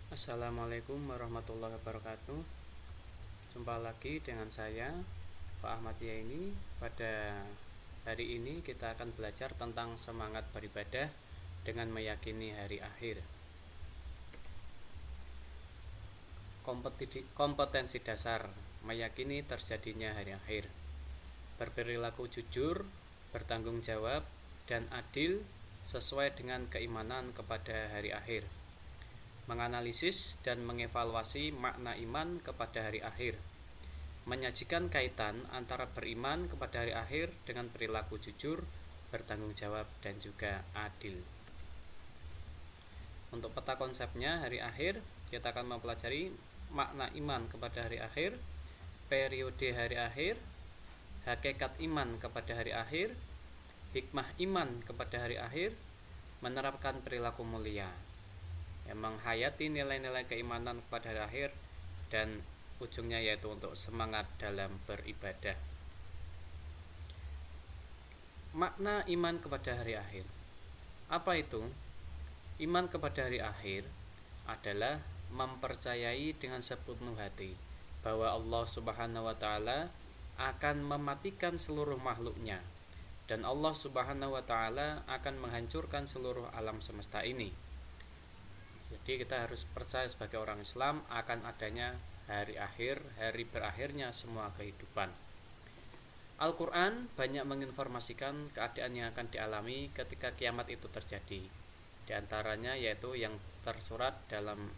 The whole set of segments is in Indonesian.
Assalamualaikum warahmatullahi wabarakatuh. Jumpa lagi dengan saya, Pak Ahmad Yaini. Pada hari ini kita akan belajar tentang semangat beribadah dengan meyakini hari akhir. Kompetensi dasar meyakini terjadinya hari akhir. Berperilaku jujur, bertanggung jawab, dan adil sesuai dengan keimanan kepada hari akhir. Menganalisis dan mengevaluasi makna iman kepada hari akhir, menyajikan kaitan antara beriman kepada hari akhir dengan perilaku jujur, bertanggung jawab, dan juga adil. Untuk peta konsepnya hari akhir, kita akan mempelajari makna iman kepada hari akhir, periode hari akhir, hakikat iman kepada hari akhir, hikmah iman kepada hari akhir, menerapkan perilaku mulia, menghayati nilai-nilai keimanan kepada hari akhir, dan ujungnya yaitu untuk semangat dalam beribadah. Makna iman kepada hari akhir. Apa itu? Iman kepada hari akhir adalah mempercayai dengan sepenuh hati bahwa Allah Subhanahu wa taala akan mematikan seluruh makhluknya dan Allah Subhanahu wa taala akan menghancurkan seluruh alam semesta ini. Jadi kita harus percaya sebagai orang Islam akan adanya hari akhir, hari berakhirnya semua kehidupan. Al-Quran banyak menginformasikan keadaan yang akan dialami ketika kiamat itu terjadi. Di antaranya yaitu yang tersurat dalam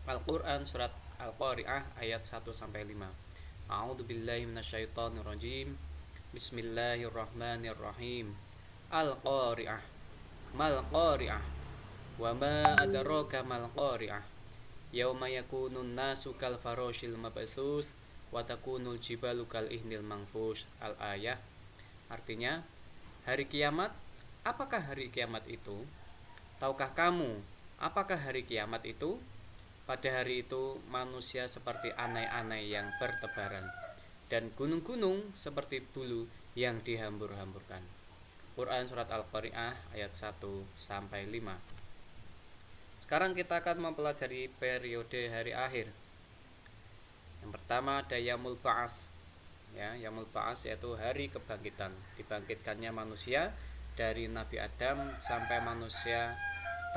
Al-Quran surat Al-Qari'ah ayat 1-5. A'udzubillahi minasyaitonirrajim. Bismillahirrahmanirrahim. Al-Qari'ah. Mal Qari'ah. Wa ma adraka mal Qari'ah. Yauma yakunun nasu kal faroshil mabsus wa takunul jibalu kal ihnil manfush. Al-ayah. Artinya, hari kiamat. Apakah hari kiamat itu? Tahukah kamu apakah hari kiamat itu? Pada hari itu manusia seperti anai-anai yang bertebaran dan gunung-gunung seperti bulu yang dihambur-hamburkan. Quran surat Al-Qari'ah ayat 1-5. Sekarang kita akan mempelajari periode hari akhir. Yang pertama ada Yaumul Ba'ats. Yaumul Ba'ats yaitu hari kebangkitan. Dibangkitkannya manusia dari Nabi Adam sampai manusia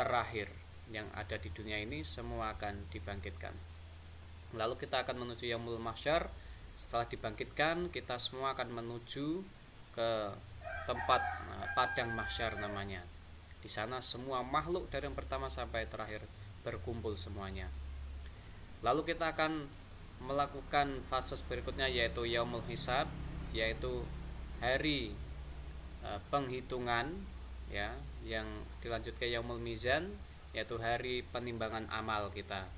terakhir yang ada di dunia ini semua akan dibangkitkan. Lalu kita akan menuju Yaumul Mahsyar. Setelah dibangkitkan, kita semua akan menuju ke tempat padang mahsyar namanya. Di sana semua makhluk dari yang pertama sampai terakhir berkumpul semuanya. Lalu kita akan melakukan fase berikutnya yaitu Yaumul Hisab, yaitu hari penghitungan yang dilanjut ke Yaumul Mizan, yaitu hari penimbangan amal kita.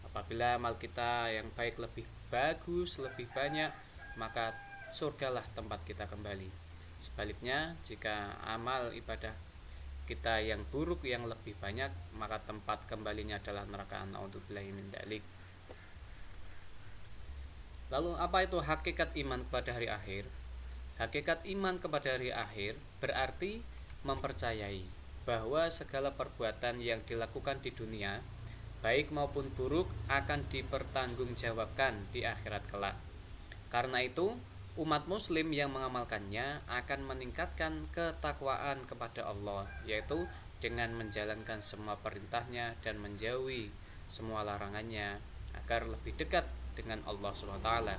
Apabila amal kita yang baik lebih bagus, lebih banyak, maka surgalah tempat kita kembali. Sebaliknya, jika amal ibadah kita yang buruk yang lebih banyak, maka tempat kembalinya adalah neraka. Na'udzubillahi min dzalik. Lalu apa itu hakikat iman kepada hari akhir? Hakikat iman kepada hari akhir berarti mempercayai bahwa segala perbuatan yang dilakukan di dunia, baik maupun buruk, akan dipertanggungjawabkan di akhirat kelak. Karena itu, umat muslim yang mengamalkannya akan meningkatkan ketakwaan kepada Allah, yaitu dengan menjalankan semua perintahnya dan menjauhi semua larangannya agar lebih dekat dengan Allah Subhanahu wa taala.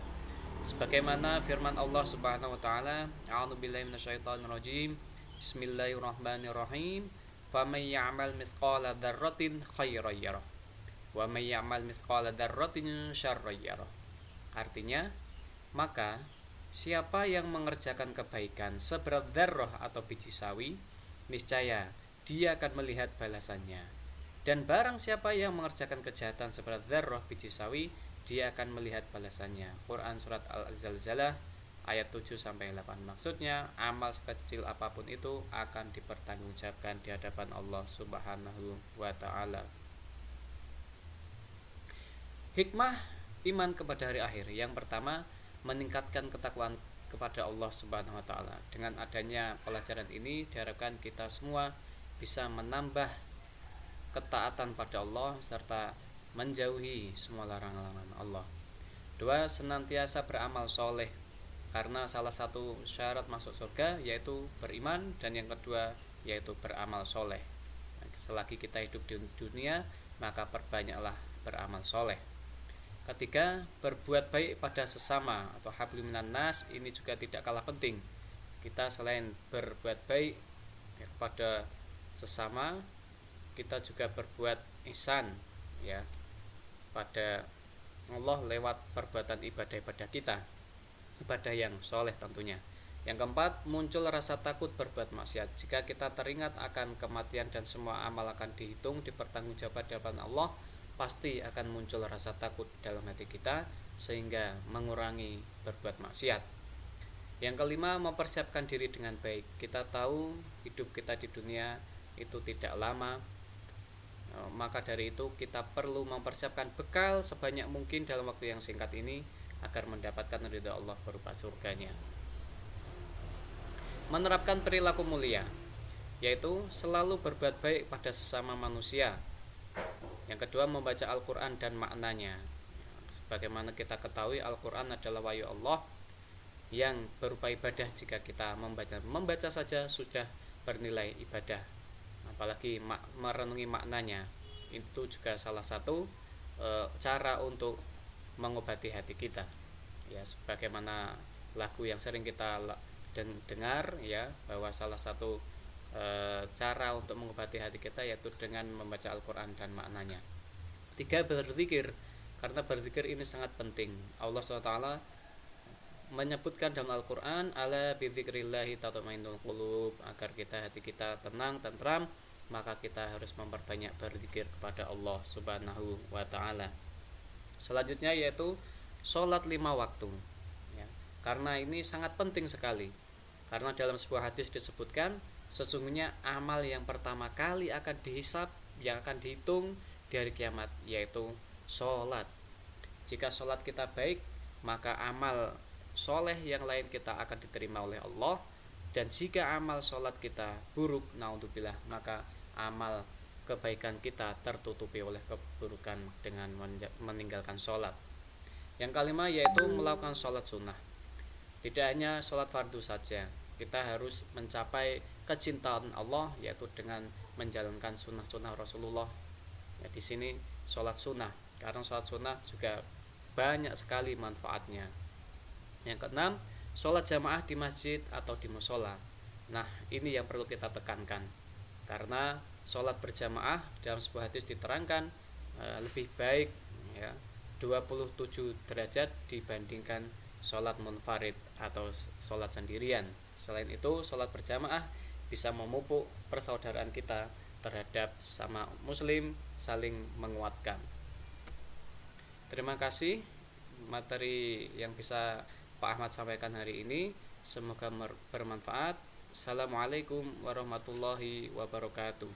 Sebagaimana firman Allah Subhanahu wa taala, A'udzubillahi minasyaitonirrajim. Bismillahirrahmanirrahim. Faman ya'mal mithqala dzarratin khairan yarah wa may ya'mal mithqala dzarratin syarran yarah. Artinya, maka siapa yang mengerjakan kebaikan seberat dzarrah atau biji sawi, niscaya dia akan melihat balasannya. Dan barang siapa yang mengerjakan kejahatan seberat dzarrah biji sawi, dia akan melihat balasannya. Quran surat Al-Zalzalah ayat 7-8. Maksudnya, amal sekecil apapun itu akan dipertanggungjawabkan di hadapan Allah Subhanahu wa taala. Hikmah iman kepada hari akhir. Yang pertama, meningkatkan ketakwaan kepada Allah Subhanahu wa taala. Dengan adanya pelajaran ini diharapkan kita semua bisa menambah ketaatan pada Allah serta menjauhi semua larangan Allah. 2. Senantiasa beramal soleh, karena salah satu syarat masuk surga yaitu beriman, dan yang kedua yaitu beramal soleh. Selagi kita hidup di dunia, maka perbanyaklah beramal soleh. Ketiga, berbuat baik pada sesama atau hablum minan nas, ini juga tidak kalah penting. Kita selain berbuat baik kepada sesama, kita juga berbuat ihsan ya pada Allah lewat perbuatan ibadah-ibadah kita, ibadah yang soleh tentunya. Yang keempat, muncul rasa takut berbuat maksiat. Jika kita teringat akan kematian dan semua amal akan dihitung, dipertanggungjawabkan di hadapan Allah, pasti akan muncul rasa takut dalam hati kita sehingga mengurangi berbuat maksiat. Yang kelima, mempersiapkan diri dengan baik. Kita tahu hidup kita di dunia itu tidak lama, maka dari itu kita perlu mempersiapkan bekal sebanyak mungkin dalam waktu yang singkat ini agar mendapatkan ridha Allah berupa surganya. Menerapkan perilaku mulia, yaitu selalu berbuat baik pada sesama manusia. Yang kedua, membaca Al-Quran dan maknanya. Sebagaimana kita ketahui, Al-Quran adalah wahyu Allah yang berupa ibadah. Jika kita membaca saja sudah bernilai ibadah, apalagi merenungi maknanya. Itu juga salah satu cara untuk mengobati hati kita ya, sebagaimana lagu yang sering kita dengar ya, bahwa salah satu cara untuk mengobati hati kita yaitu dengan membaca Al-Quran dan maknanya. 3. Berzikir, karena berzikir ini sangat penting. Allah SWT menyebutkan dalam Al-Quran, ala bidzikrillahi tatma'innul qulub, agar hati kita tenang, tentram, maka kita harus memperbanyak berzikir kepada Allah Subhanahu wa ta'ala. Selanjutnya yaitu sholat 5 waktu ya, karena ini sangat penting sekali. Karena dalam sebuah hadis disebutkan, sesungguhnya amal yang pertama kali akan dihisab, yang akan dihitung di hari kiamat, yaitu sholat. Jika sholat kita baik, maka amal soleh yang lain kita akan diterima oleh Allah. Dan jika amal sholat kita buruk, naudzubillah, maka amal kebaikan kita tertutupi oleh keburukan dengan meninggalkan sholat. Yang kelima yaitu melakukan sholat sunnah. Tidak hanya sholat fardu saja, kita harus mencapai kecintaan Allah yaitu dengan menjalankan sunnah-sunnah Rasulullah. Ya, di sini sholat sunnah, karena sholat sunnah juga banyak sekali manfaatnya. Yang keenam, sholat jamaah di masjid atau di musola. Nah, ini yang perlu kita tekankan, karena sholat berjamaah dalam sebuah hadis diterangkan lebih baik ya 27 derajat dibandingkan sholat munfarid atau sholat sendirian. Selain itu, sholat berjamaah bisa memupuk persaudaraan kita terhadap sama muslim, saling menguatkan. Terima kasih materi yang bisa Pak Ahmad sampaikan hari ini, semoga bermanfaat. Assalamualaikum warahmatullahi wabarakatuh.